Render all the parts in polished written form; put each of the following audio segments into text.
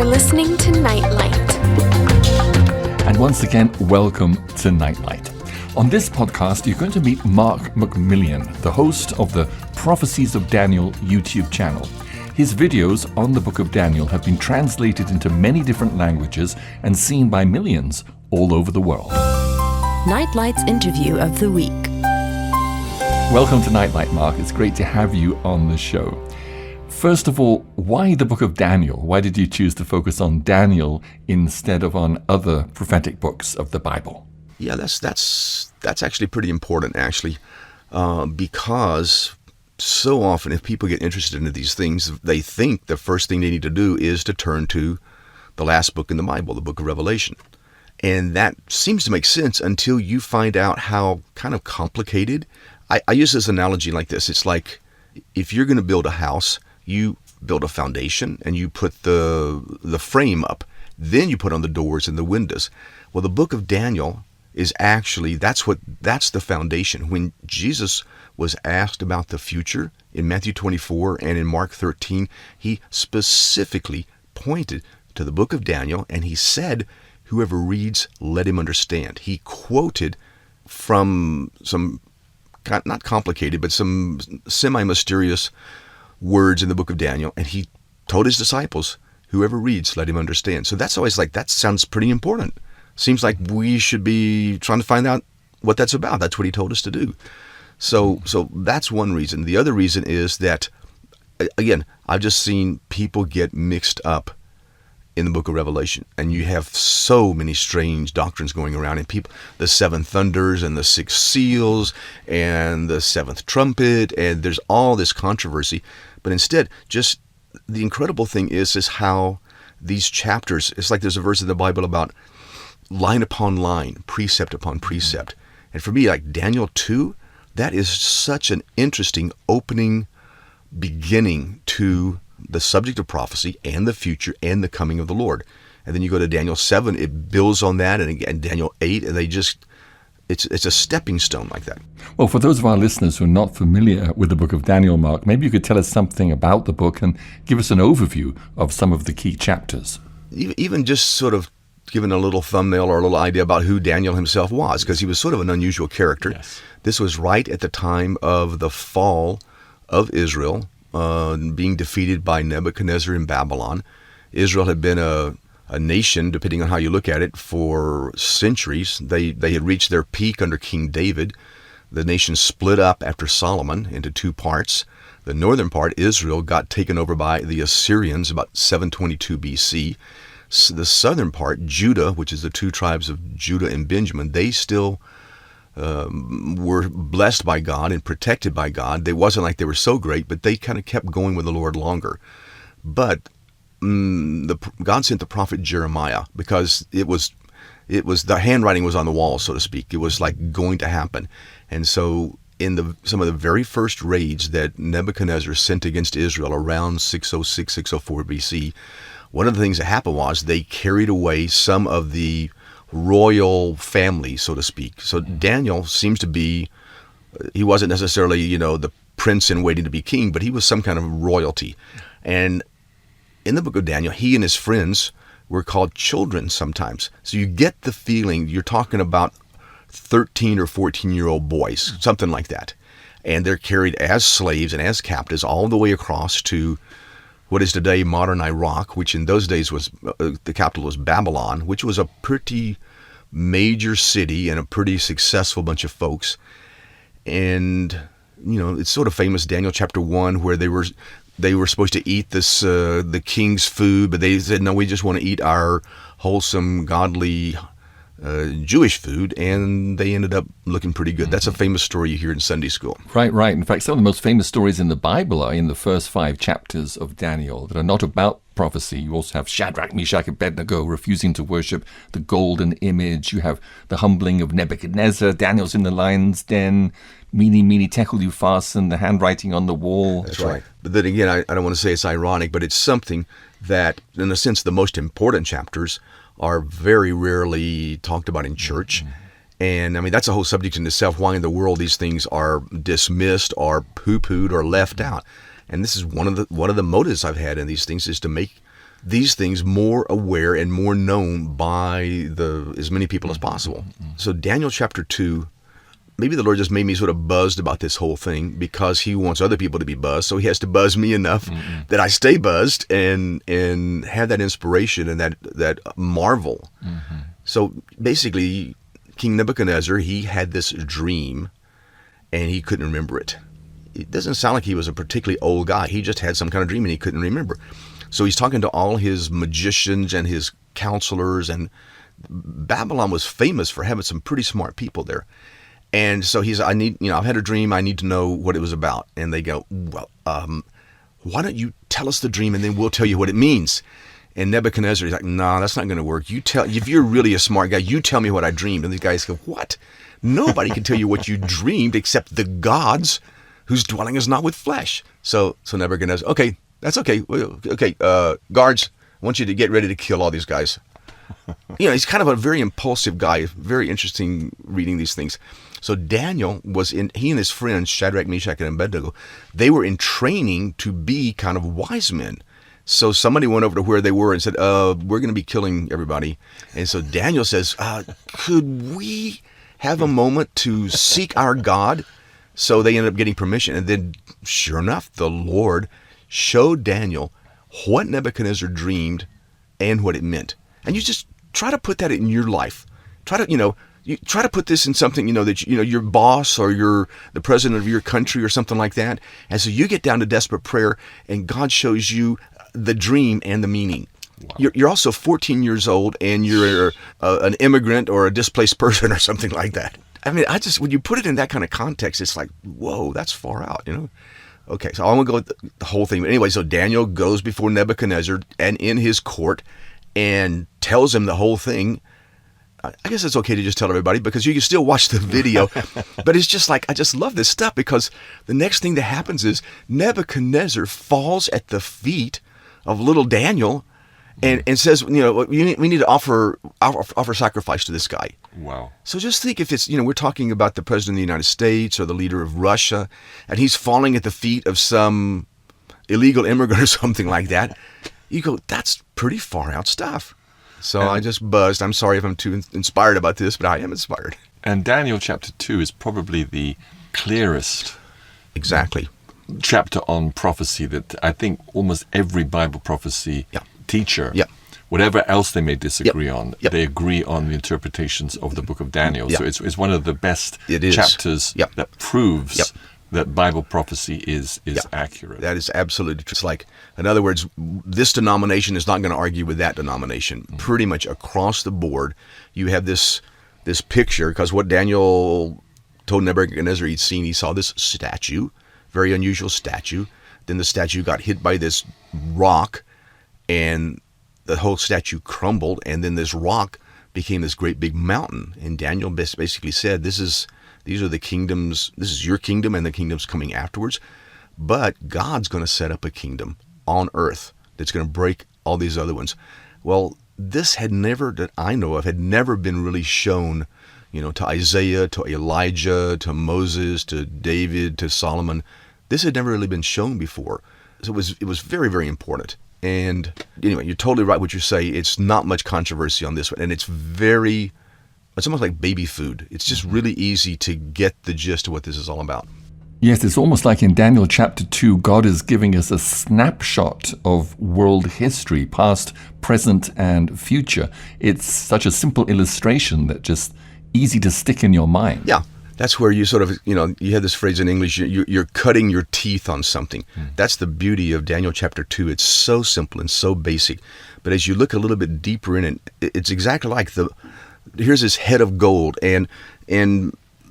You're listening to Nightlight. And once again, welcome to Nightlight. On this podcast, you're going to meet Mark McMillion, the host of the Prophecies of Daniel YouTube channel. His videos on the book of Daniel have been translated into many different languages and seen by millions all over the world. Nightlight's interview of the week. Welcome to Nightlight, Mark. It's great to have you on the show. First of all, why the book of Daniel? Why did you choose to focus on Daniel instead of on other prophetic books of the Bible? Yeah, that's actually pretty important, because so often if people get interested into these things, they think the first thing they need to do is to turn to the last book in the Bible, the book of Revelation. And that seems to make sense until you find out how kind of complicated. I use this analogy like this. It's like if you're going to build a house, you build a foundation and you put the frame up. Then you put on the doors and the windows. Well, the book of Daniel is actually, that's the foundation. When Jesus was asked about the future in Matthew 24 and in Mark 13, he specifically pointed to the book of Daniel and he said, whoever reads, let him understand. He quoted from some, not complicated, but some semi-mysterious words in the book of Daniel, and he told his disciples, whoever reads, let him understand. So that's always like, that sounds pretty important. Seems like we should be trying to find out what that's about. That's what he told us to do. So that's one reason. The other reason is that, again, I've just seen people get mixed up in the book of Revelation, and you have so many strange doctrines going around, and people, the seven thunders and the six seals and the seventh trumpet, and there's all this controversy. But instead, just the incredible thing is how these chapters, it's like there's a verse in the Bible about line upon line, precept upon precept. And for me, like Daniel 2, that is such an interesting opening beginning to the subject of prophecy and the future and the coming of the Lord. And then you go to Daniel 7, it builds on that, and again Daniel 8, and it's a stepping stone like that. Well, for those of our listeners who are not familiar with the book of Daniel, Mark, maybe you could tell us something about the book and give us an overview of some of the key chapters. Even just sort of giving a little thumbnail or a little idea about who Daniel himself was, because he was sort of an unusual character. Yes. This was right at the time of the fall of Israel, being defeated by Nebuchadnezzar in Babylon. Israel had been a nation, depending on how you look at it, for centuries. They had reached their peak under King David. The nation split up after Solomon into two parts. The northern part, Israel, got taken over by the Assyrians about 722 BC. The southern part, Judah, which is the two tribes of Judah and Benjamin, they still were blessed by God and protected by God. They wasn't like they were so great, but they kind of kept going with the Lord longer. But God sent the prophet Jeremiah, because it was the handwriting was on the wall, so to speak. It was like going to happen. And so in some of the very first raids that Nebuchadnezzar sent against Israel around 606, 604 BC, one of the things that happened was they carried away some of the royal family, so to speak. So Daniel seems to be, he wasn't necessarily, the prince in waiting to be king, but he was some kind of royalty. And in the book of Daniel, he and his friends were called children sometimes. So you get the feeling you're talking about 13 or 14-year-old boys, something like that. And they're carried as slaves and as captives all the way across to what is today modern Iraq, which in those days was, the capital was Babylon, which was a pretty major city and a pretty successful bunch of folks. And, it's sort of famous, Daniel chapter 1, where they were supposed to eat this, the king's food, but they said, no, we just want to eat our wholesome, godly Jewish food, and they ended up looking pretty good. That's a famous story you hear in Sunday school. Right. In fact, some of the most famous stories in the Bible are in the first 5 chapters of Daniel that are not about prophecy. You also have Shadrach, Meshach, and Abednego refusing to worship the golden image. You have the humbling of Nebuchadnezzar. Daniel's in the lion's den. Mene, tekel upharsin, the handwriting on the wall. That's right. But then again, I don't want to say it's ironic, but it's something that, in a sense, the most important chapters are very rarely talked about in church. And I mean, that's a whole subject in itself, why in the world these things are dismissed or poo-pooed or left out. And this is one of the motives I've had in these things, is to make these things more aware and more known by as many people as possible. So Daniel chapter 2, maybe the Lord just made me sort of buzzed about this whole thing because he wants other people to be buzzed. So he has to buzz me enough that I stay buzzed and have that inspiration and that marvel. So basically, King Nebuchadnezzar, he had this dream and he couldn't remember it. It doesn't sound like he was a particularly old guy. He just had some kind of dream and he couldn't remember. So he's talking to all his magicians and his counselors, and Babylon was famous for having some pretty smart people there. And so he's, I've had a dream. I need to know what it was about. And they go, well, why don't you tell us the dream and then we'll tell you what it means. And Nebuchadnezzar is like, no, that's not going to work. If you're really a smart guy, you tell me what I dreamed. And these guys go, what? Nobody can tell you what you dreamed except the gods whose dwelling is not with flesh. So Nebuchadnezzar, okay, that's okay. Okay, guards, I want you to get ready to kill all these guys. He's kind of a very impulsive guy. Very interesting reading these things. So Daniel he and his friends, Shadrach, Meshach, and Abednego, they were in training to be kind of wise men. So somebody went over to where they were and said, we're going to be killing everybody. And so Daniel says, could we have a moment to seek our God? So they ended up getting permission. And then, sure enough, the Lord showed Daniel what Nebuchadnezzar dreamed and what it meant. And you just try to put that in your life. You try to put this in something, that your boss or you're the president of your country or something like that. And so you get down to desperate prayer and God shows you the dream and the meaning. Wow. You're also 14 years old and you're an immigrant or a displaced person or something like that. I mean, when you put it in that kind of context, it's like, whoa, that's far out, Okay, so I'm going to go with the whole thing. But anyway, so Daniel goes before Nebuchadnezzar and in his court and tells him the whole thing. I guess it's okay to just tell everybody because you can still watch the video. But it's just like, I just love this stuff because the next thing that happens is Nebuchadnezzar falls at the feet of little Daniel and says, we need to offer sacrifice to this guy. Wow. So just think if it's, we're talking about the president of the United States or the leader of Russia, and he's falling at the feet of some illegal immigrant or something like that. You go, that's pretty far out stuff. So I just buzzed. I'm sorry if I'm too inspired about this, but I am inspired. And Daniel chapter 2 is probably the clearest chapter on prophecy that I think almost every Bible prophecy teacher, whatever else they may disagree on, they agree on the interpretations of the book of Daniel. So it's one of the best chapters that proves that Bible prophecy is accurate. That is absolutely true. It's like, in other words, this denomination is not going to argue with that denomination. Pretty much across the board, you have this picture, because what Daniel told Nebuchadnezzar he'd seen, he saw this statue, very unusual statue. Then the statue got hit by this rock, and the whole statue crumbled, and then this rock became this great big mountain. And Daniel basically said, these are the kingdoms, this is your kingdom and the kingdoms coming afterwards. But God's going to set up a kingdom on earth that's going to break all these other ones. Well, this had never, that I know of, had never been really shown, to Isaiah, to Elijah, to Moses, to David, to Solomon. This had never really been shown before. So it was very, very important. And anyway, you're totally right what you say. It's not much controversy on this one. And it's almost like baby food. It's just really easy to get the gist of what this is all about. Yes, it's almost like in Daniel chapter 2, God is giving us a snapshot of world history, past, present, and future. It's such a simple illustration that just easy to stick in your mind. Yeah, that's where you sort of, you have this phrase in English, you're cutting your teeth on something. That's the beauty of Daniel chapter 2. It's so simple and so basic. But as you look a little bit deeper in it, it's exactly like here's this head of gold, and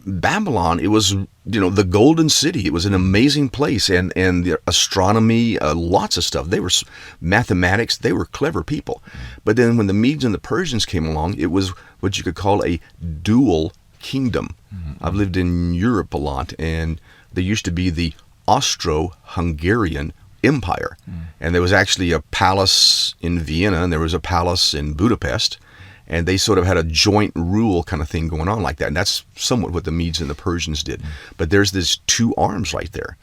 Babylon, it was, the golden city. It was an amazing place, and the astronomy, lots of stuff. They were mathematics. They were clever people. But then when the Medes and the Persians came along, it was what you could call a dual kingdom. I've lived in Europe a lot, and there used to be the Austro-Hungarian Empire, and there was actually a palace in Vienna, and there was a palace in Budapest. And they sort of had a joint rule kind of thing going on like that. And that's somewhat what the Medes and the Persians did. But there's this two arms right there.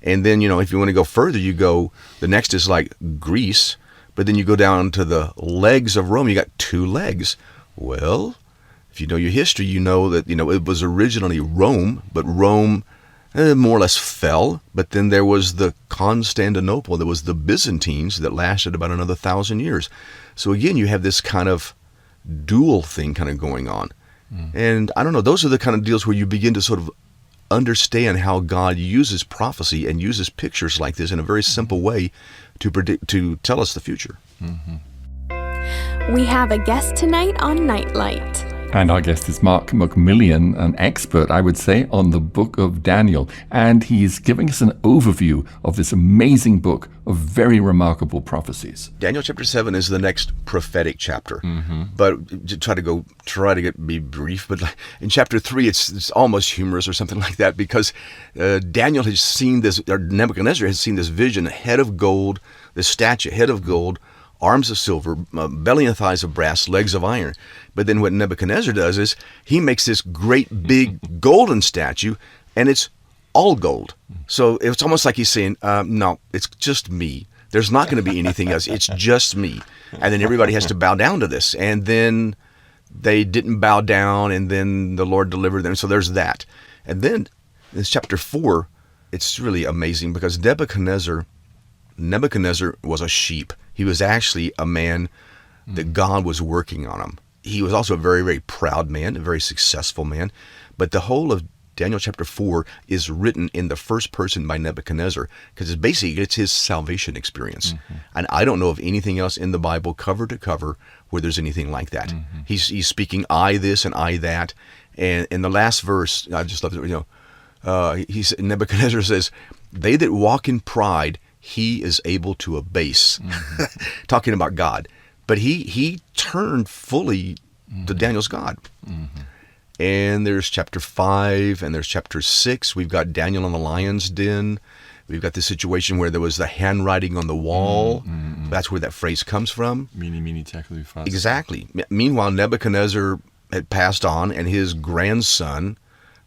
And then, if you want to go further, the next is like Greece. But then you go down to the legs of Rome, you got 2 legs. Well, if you know your history, you know that it was originally Rome, but Rome more or less fell. But then there was the Constantinople, there was the Byzantines that lasted about another 1,000 years. So again, you have this kind of dual thing kind of going on. And I don't know, those are the kind of deals where you begin to sort of understand how God uses prophecy and uses pictures like this in a very simple way to tell us the future. We have a guest tonight on Nightlight. And our guest is Mark McMillion, an expert, I would say, on the book of Daniel. And he's giving us an overview of this amazing book of very remarkable prophecies. Daniel chapter 7 is the next prophetic chapter. But to be brief, but in chapter 3, it's almost humorous or something like that, because Daniel has seen this, or Nebuchadnezzar has seen this vision, head of gold, this statue, head of gold, arms of silver, belly and thighs of brass, legs of iron. But then what Nebuchadnezzar does is he makes this great big golden statue, and it's all gold. So it's almost like he's saying, no, it's just me. There's not going to be anything else. It's just me. And then everybody has to bow down to this. And then they didn't bow down, and then the Lord delivered them. So there's that. And then in chapter 4, it's really amazing, because Nebuchadnezzar was a sheep. He was actually a man that God was working on him. He was also a very, very proud man, a very successful man. But the whole of Daniel chapter 4 is written in the first person by Nebuchadnezzar, because it's his salvation experience. And I don't know of anything else in the Bible, cover to cover, where there's anything like that. He's speaking I this and I that. And in the last verse, I just love it. Nebuchadnezzar says, "They that walk in pride, he is able to abase." Talking about God. But he turned fully to Daniel's God. And there's chapter 5 and there's chapter 6. We've got Daniel in the lion's den. We've got the situation where there was the handwriting on the wall. That's where that phrase comes from. Mene, tekel, upharsin. Exactly. Meanwhile, Nebuchadnezzar had passed on, and his grandson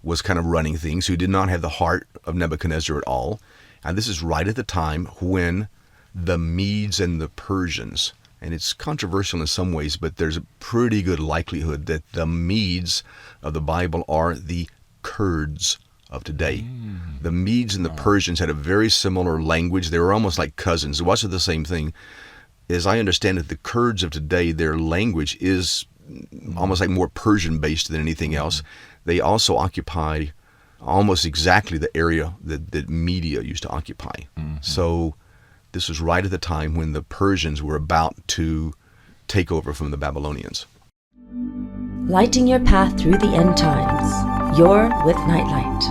was kind of running things, who did not have the heart of Nebuchadnezzar at all. And this is right at the time when the Medes and the Persians, and it's controversial in some ways, but there's a pretty good likelihood that the Medes of the Bible are the Kurds of today. The Medes and the Persians had a very similar language. They were almost like cousins. It wasn't the same thing. As I understand it, the Kurds of today, their language is almost like more Persian-based than anything else. They also occupy almost exactly the area that Media used to occupy. So this was right at the time when the Persians were about to take over from the Babylonians. Lighting your path through the end times. You're with Nightlight.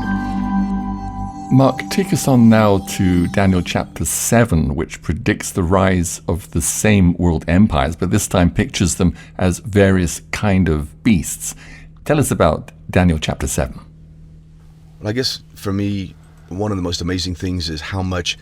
Mark, take us on now to Daniel chapter 7, which predicts the rise of the same world empires, but this time pictures them as various kind of beasts. Tell us about Daniel chapter 7. Well, I guess for me, one of the most amazing things is how much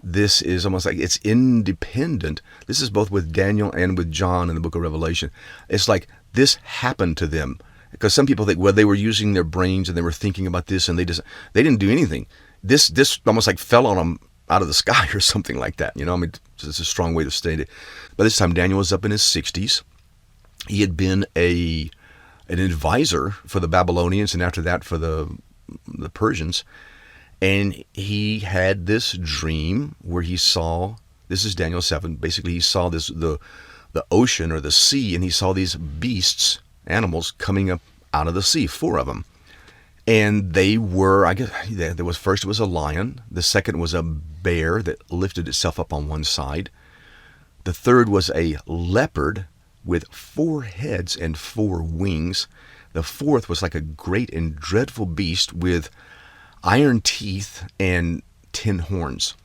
this is almost like it's independent. This is both with Daniel and with John in the book of Revelation. It's like this happened to them. Because some people think, well, they were using their brains and they were thinking about this, and they didn't do anything. This almost like fell on them out of the sky or something like that. It's a strong way to state it. By this time, Daniel was up in his 60s. He had been an advisor for the Babylonians, and after that for the Persians. And he had this dream where he saw, this is Daniel 7, basically he saw the ocean or the sea, and he saw these beasts, animals, coming up out of the sea, 4 of them. And they were, I guess, first it was a lion, the second was a bear that lifted itself up on one side, the third was a leopard with 4 heads and 4 wings, the fourth was like a great and dreadful beast with iron teeth and 10 horns.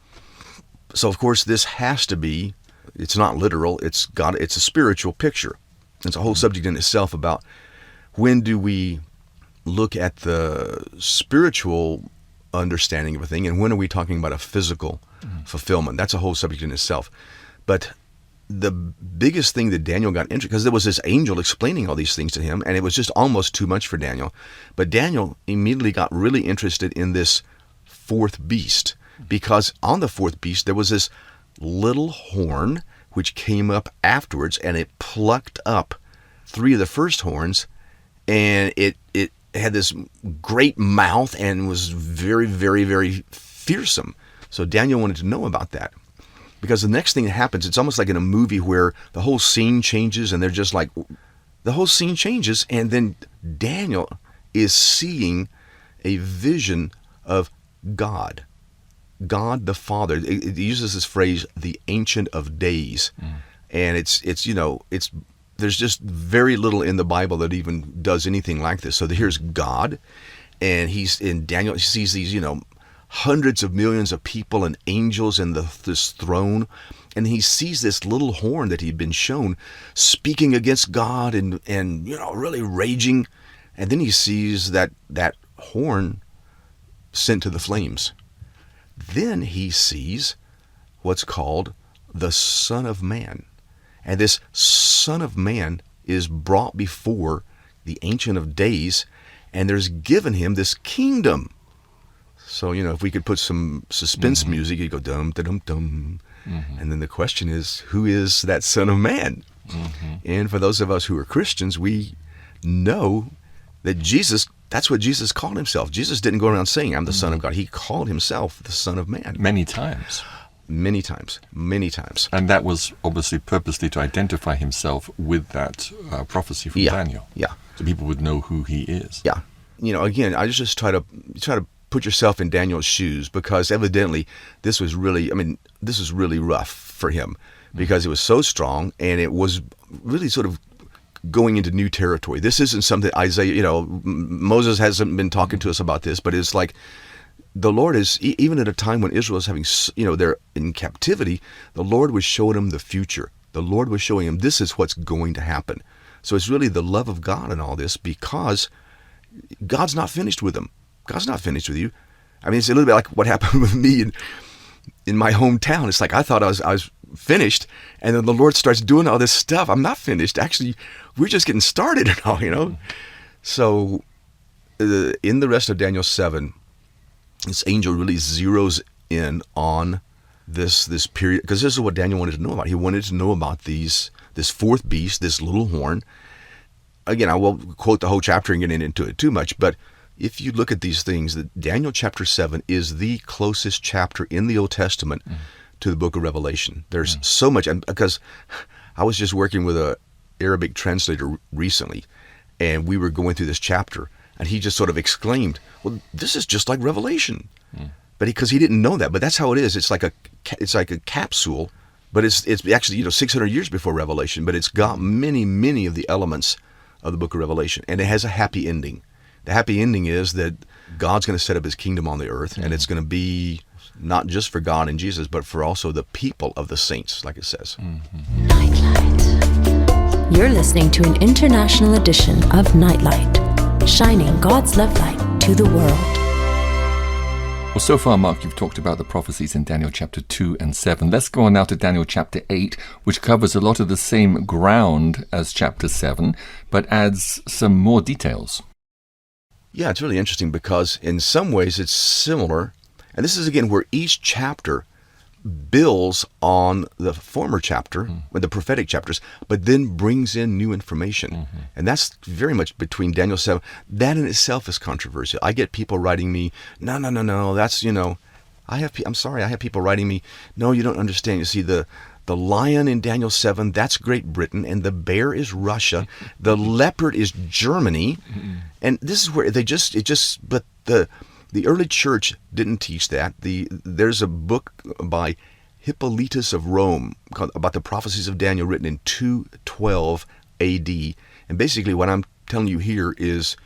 So of course this has to be, it's not literal, it's a spiritual picture. It's a whole subject in itself about when do we look at the spiritual understanding of a thing, and when are we talking about a physical fulfillment. That's a whole subject in itself. But the biggest thing that Daniel got interested, because there was this angel explaining all these things to him, and it was just almost too much for Daniel. But Daniel immediately got really interested in this 4th beast, because on the 4th beast there was this little horn which came up afterwards, and it plucked up 3 of the first horns, and it had this great mouth and was very, very, very fearsome. So Daniel wanted to know about that. Because the next thing that happens, it's almost like in a movie where the whole scene changes, and they're just like, the whole scene changes, and then Daniel is seeing a vision of God the Father. It uses this phrase, the Ancient of Days. And it's there's just very little in the Bible that even does anything like this. So here's God, and he's in Daniel. He sees these, hundreds of millions of people and angels in this throne, and he sees this little horn that he'd been shown speaking against God and really raging, and then he sees that horn sent to the flames. Then he sees what's called the Son of Man. And this Son of Man is brought before the Ancient of Days, and there's given him this kingdom. So, if we could put some suspense music, you'd go dum-da-dum-dum. And then the question is, who is that Son of Man? And for those of us who are Christians, we know that Jesus, that's what Jesus called himself. Jesus didn't go around saying, I'm the Son of God. He called himself the Son of Man. Many times. Many times. And that was obviously purposely to identify himself with that prophecy from Daniel. Yeah. So people would know who he is. Yeah. Again, I just try to put yourself in Daniel's shoes, because evidently this was really rough for him, because it was so strong, and it was really sort of going into new territory. This isn't something Isaiah, Moses hasn't been talking to us about this, but it's like the Lord is, even at a time when Israel is having, they're in captivity, the Lord was showing them the future. The Lord was showing them this is what's going to happen. So it's really the love of God in all this, because God's not finished with them. God's not finished with you. I mean, it's a little bit like what happened with me in my hometown. It's like I thought I was finished, and then the Lord starts doing all this stuff. I'm not finished. Actually, we're just getting started and all, So in the rest of Daniel 7, this angel really zeroes in on this period, because this is what Daniel wanted to know about. He wanted to know about this fourth beast, this little horn. Again, I won't quote the whole chapter and get into it too much, but if you look at these things, Daniel chapter 7 is the closest chapter in the Old Testament to the book of Revelation. There's so much, and because I was just working with an Arabic translator recently, and we were going through this chapter, and he just sort of exclaimed, well, this is just like Revelation. But because he didn't know that, but that's how it is. It's like a capsule, but it's actually 600 years before Revelation, but it's got many, many of the elements of the book of Revelation, and it has a happy ending. The happy ending is that God's going to set up his kingdom on the earth, and it's going to be not just for God and Jesus, but for also the people of the saints, like it says. Nightlight. You're listening to an international edition of Nightlight, shining God's love light to the world. Well, so far, Mark, you've talked about the prophecies in Daniel chapter 2 and 7. Let's go on now to Daniel chapter 8, which covers a lot of the same ground as chapter 7, but adds some more details. Yeah, it's really interesting, because in some ways it's similar. And this is, again, where each chapter builds on the former chapter, with the prophetic chapters, but then brings in new information. And that's very much between Daniel 7. That in itself is controversial. I get people writing me, no, that's, I have people writing me, no, you don't understand. You see, the lion in Daniel 7, that's Great Britain, and the bear is Russia. The leopard is Germany. And this is where but the early church didn't teach that. There's a book by Hippolytus of Rome about the prophecies of Daniel, written in 212 AD. And basically what I'm telling you here is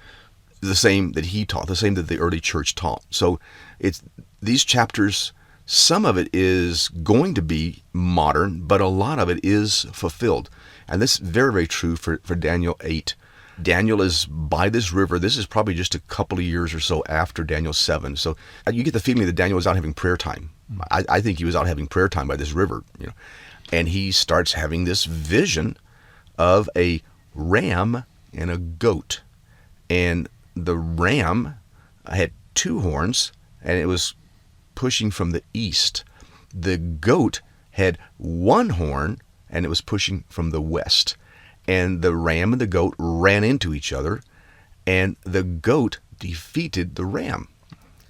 the same that he taught, the same that the early church taught. So it's these chapters, some of it is going to be modern, but a lot of it is fulfilled. And this is very, very true for Daniel 8. Daniel is by this river. This is probably just a couple of years or so after Daniel 7. So you get the feeling that Daniel was out having prayer time. I think he was out having prayer time by this river, And he starts having this vision of a ram and a goat. And the ram had 2 horns, and it was pushing from the east. The goat had 1 horn, and it was pushing from the west. And the ram and the goat ran into each other, and the goat defeated the ram.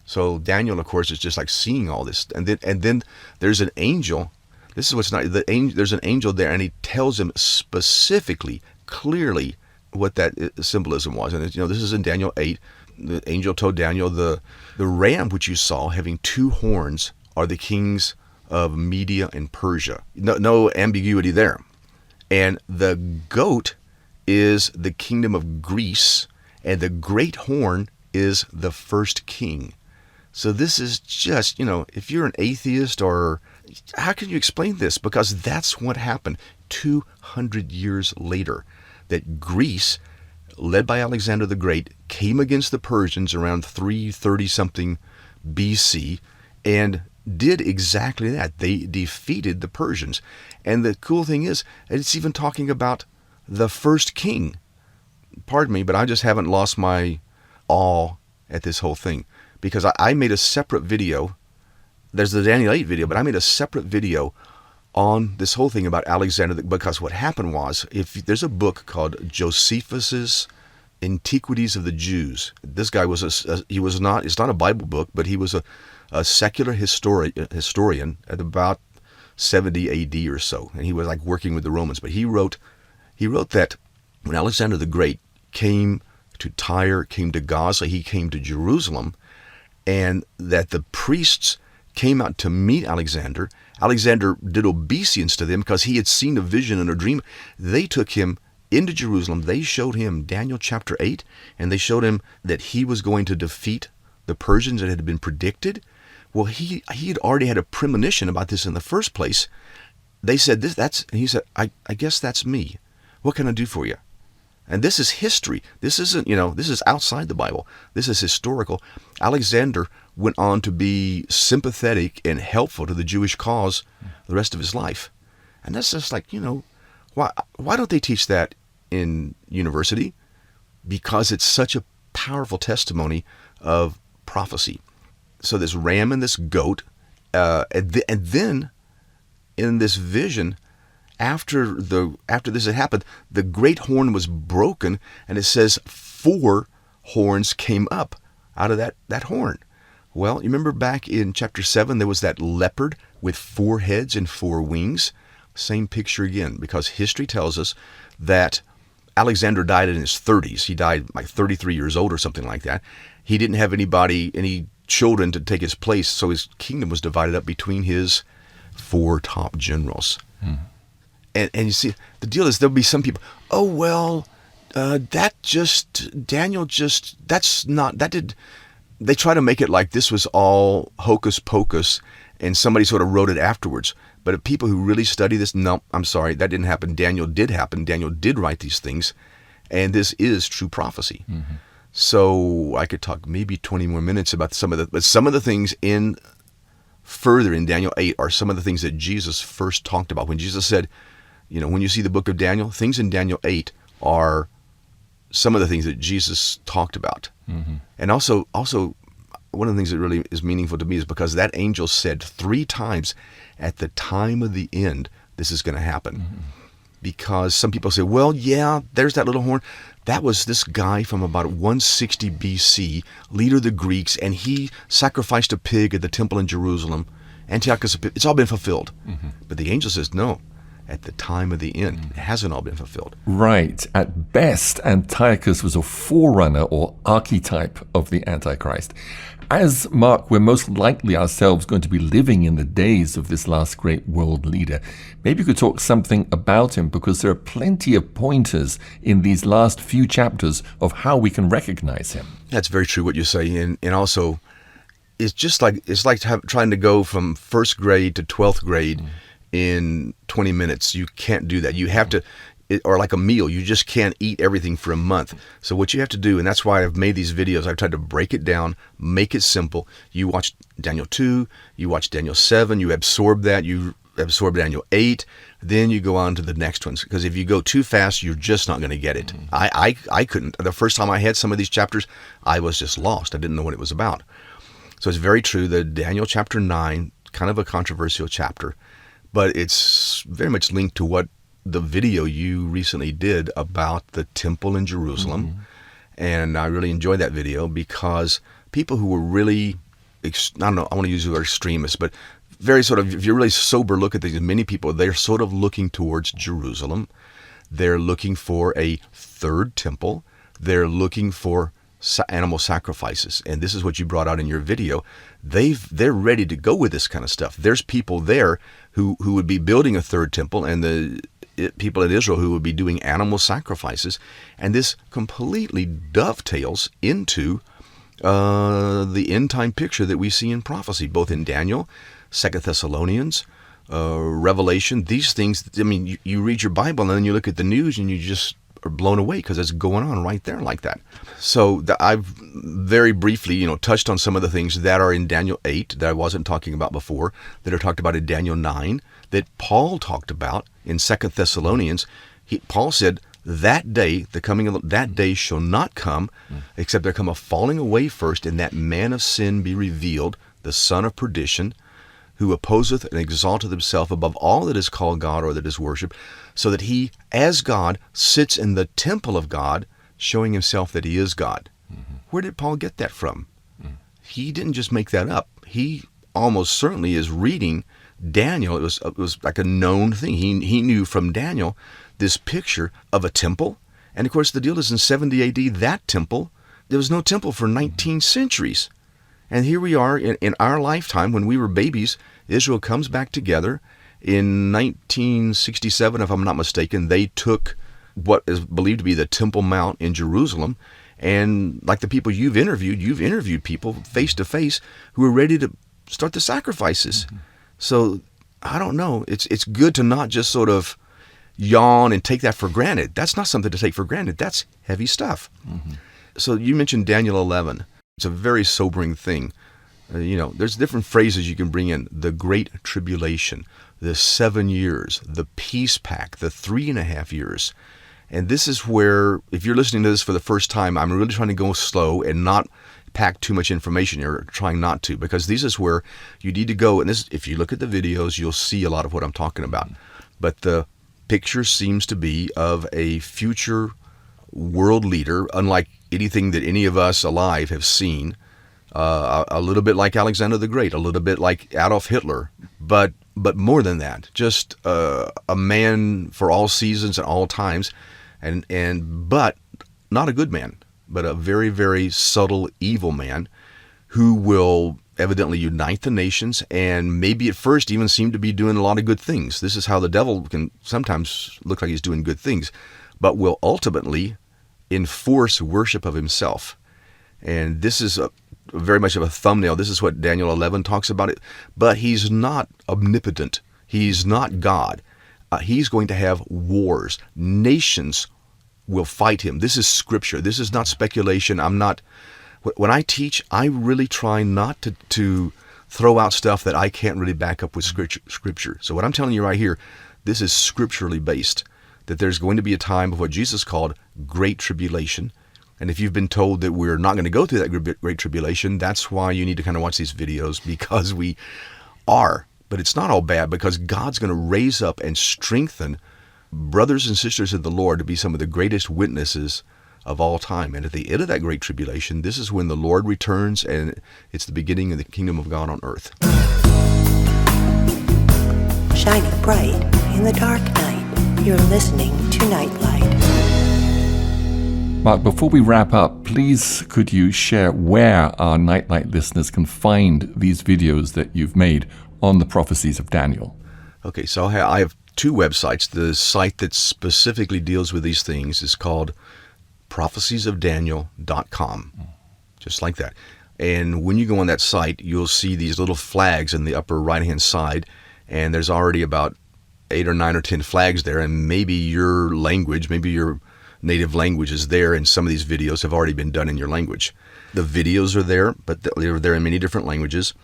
So Daniel, of course, is just like seeing all this. And then there's an angel. This is what's not, there's an angel there, and he tells him specifically, clearly, what that symbolism was. And this is in Daniel 8. The angel told Daniel, the ram which you saw having 2 horns are the kings of Media and Persia. No ambiguity there. And the goat is the kingdom of Greece, and the great horn is the first king. So this is just, if you're an atheist, or how can you explain this? Because that's what happened 200 years later, that Greece, led by Alexander the Great, came against the Persians around 330-something BC and did exactly that. They defeated the Persians. And the cool thing is, it's even talking about the first king. Pardon me, but I just haven't lost my awe at this whole thing. Because I made a separate video. There's the Daniel 8 video, but I made a separate video on this whole thing about Alexander. Because what happened was, if there's a book called Josephus's Antiquities of the Jews. This guy was it's not a Bible book, but he was a secular historian at about 70 AD or so. And he was like working with the Romans. But he wrote that when Alexander the Great came to Tyre, came to Gaza, he came to Jerusalem, and that the priests came out to meet Alexander. Alexander did obeisance to them because he had seen a vision and a dream. They took him into Jerusalem. They showed him Daniel chapter 8, and they showed him that he was going to defeat the Persians that had been predicted. Well, he had already had a premonition about this in the first place. They said, and he said, I guess that's me. What can I do for you? And this is history. This isn't, this is outside the Bible. This is historical. Alexander went on to be sympathetic and helpful to the Jewish cause the rest of his life. And that's just like, why don't they teach that in university? Because it's such a powerful testimony of prophecy. So this ram and this goat, and then in this vision, after this had happened, the great horn was broken, and it says 4 horns came up out of that horn. Well, you remember back in chapter 7, there was that leopard with 4 heads and 4 wings. Same picture again, because history tells us that Alexander died in his 30s. He died like 33 years old or something like that. He didn't have any children to take his place, so his kingdom was divided up between his 4 top generals. And you see, the deal is there'll be some people, they try to make it like this was all hocus pocus and somebody sort of wrote it afterwards. But people who really study this, no, I'm sorry, that didn't happen. Daniel did happen. Daniel did write these things, and this is true prophecy. Mm-hmm. So I could talk maybe 20 more minutes about some of the things further in Daniel 8 are some of the things that Jesus first talked about. When Jesus said, when you see the book of Daniel, things in Daniel 8 are some of the things that Jesus talked about. Mm-hmm. And also one of the things that really is meaningful to me is because that angel said 3 times, at the time of the end, this is going to happen. Mm-hmm. Because some people say, well, yeah, there's that little horn. That was this guy from about 160 BC, leader of the Greeks, and he sacrificed a pig at the temple in Jerusalem. Antiochus, it's all been fulfilled. Mm-hmm. But the angel says, no, at the time of the end, it hasn't all been fulfilled. Right. At best, Antiochus was a forerunner or archetype of the Antichrist. As Mark, we're most likely ourselves going to be living in the days of this last great world leader. Maybe you could talk something about him, because there are plenty of pointers in these last few chapters of how we can recognize him. That's very true what you say. And also, it's like trying to go from first grade to 12th grade in 20 minutes. You can't do that. You have to, or like a meal, you just can't eat everything for a month. So what you have to do, and that's why I've made these videos, I've tried to break it down, make it simple. You watch Daniel 2, you watch Daniel 7, you absorb that, you absorb Daniel 8, then you go on to the next ones. Because if you go too fast, you're just not going to get it. Mm-hmm. I couldn't. The first time I had some of these chapters, I was just lost. I didn't know what it was about. So it's very true that Daniel chapter 9, kind of a controversial chapter. but it's very much linked to what the video you recently did about the temple in Jerusalem. Mm-hmm. And I really enjoyed that video because people who were really, I don't know, I want to use the word extremists, but very sort of, if you really sober look at these, many people, they're sort of looking towards Jerusalem. They're looking for a third temple. They're looking for animal sacrifices. And this is what you brought out in your video. They're ready to go with this kind of stuff. There's people there who would be building a third temple, and the people in Israel who would be doing animal sacrifices. And this completely dovetails into the end time picture that we see in prophecy, both in Daniel, 2 Thessalonians, Revelation. These things, I mean, you read your Bible and then you look at the news and you just are blown away because it's going on right there like that. So I've very briefly, touched on some of the things that are in Daniel 8 that I wasn't talking about before, that are talked about in Daniel 9, that Paul talked about in 2 Thessalonians. Paul said, that day, the coming of that day shall not come, except there come a falling away first, and that man of sin be revealed, the son of perdition, who opposeth and exalteth himself above all that is called God or that is worshipped, so that he, as God, sits in the temple of God, showing himself that he is God. Mm-hmm. Where did Paul get that from? Mm-hmm. He didn't just make that up. He almost certainly is reading Daniel. It was like a known thing. He knew from Daniel this picture of a temple. And of course, the deal is in 70 AD, that temple, there was no temple for 19 centuries. And here we are in our lifetime, when we were babies, Israel comes back together. In 1967, if I'm not mistaken, they took what is believed to be the Temple Mount in Jerusalem. And like the people you've interviewed people face to face who are ready to start the sacrifices. Mm-hmm. So I don't know. It's good to not just sort of yawn and take that for granted. That's not something to take for granted. That's heavy stuff. Mm-hmm. So you mentioned Daniel 11. It's a very sobering thing. There's different phrases you can bring in. The Great Tribulation, the 7 years, the peace pact, the 3.5 years. And this is where, if you're listening to this for the first time, I'm really trying to go slow and not pack too much information here, trying not to, because this is where you need to go. And this, if you look at the videos, you'll see a lot of what I'm talking about. But the picture seems to be of a future world leader, unlike anything that any of us alive have seen, a little bit like Alexander the Great, a little bit like Adolf Hitler, but more than that, just a man for all seasons and all times, but not a good man, but a very, very subtle evil man who will evidently unite the nations, and maybe at first even seem to be doing a lot of good things. This is how the devil can sometimes look like he's doing good things, but will ultimately enforce worship of himself. And this is very much of a thumbnail. This is what Daniel 11 talks about it. But he's not omnipotent. He's not God. He's going to have wars. Nations will fight him. This is scripture. This is not speculation. When I teach, I really try not to throw out stuff that I can't really back up with scripture. So what I'm telling you right here, this is scripturally based, that there's going to be a time of what Jesus called Great Tribulation. And if you've been told that we're not going to go through that Great Tribulation, that's why you need to kind of watch these videos, because we are. But it's not all bad, because God's going to raise up and strengthen brothers and sisters of the Lord to be some of the greatest witnesses of all time. And at the end of that Great Tribulation, this is when the Lord returns, and it's the beginning of the kingdom of God on earth. Shining bright in the dark night, you're listening to Nightlight. Mark, before we wrap up, please could you share where our Nightlight listeners can find these videos that you've made on the prophecies of Daniel? Okay, so I have two websites. The site that specifically deals with these things is called PROPHECIESofDaniel.com, just like that. And when you go on that site, you'll see these little flags in the upper right-hand side, and there's already about 8 or 9 or 10 flags there, and maybe your language, maybe your native language is there, and some of these videos have already been done in your language. The videos are there, but they're there in many different languages.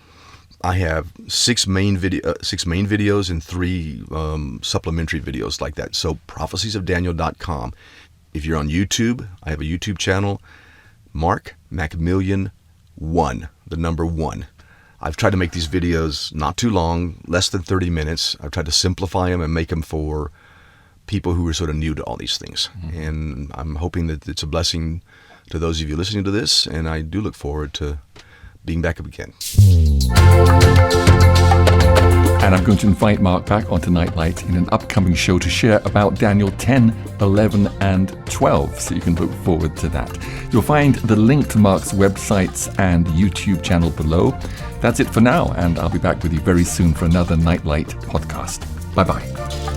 I have 6 main videos and 3 supplementary videos like that. So PROPHECIESofDaniel.com. If you're on YouTube, I have a YouTube channel, Mark McMillion 1, the number 1. I've tried to make these videos not too long, less than 30 minutes. I've tried to simplify them and make them for people who are sort of new to all these things. And I'm hoping that it's a blessing to those of you listening to this, and I do look forward to being back up again. And I'm going to invite Mark back onto Nightlight in an upcoming show to share about Daniel 10, 11, and 12, so you can look forward to that. You'll find the link to Mark's websites and YouTube channel below. That's it for now, and I'll be back with you very soon for another Nightlight podcast. Bye-bye.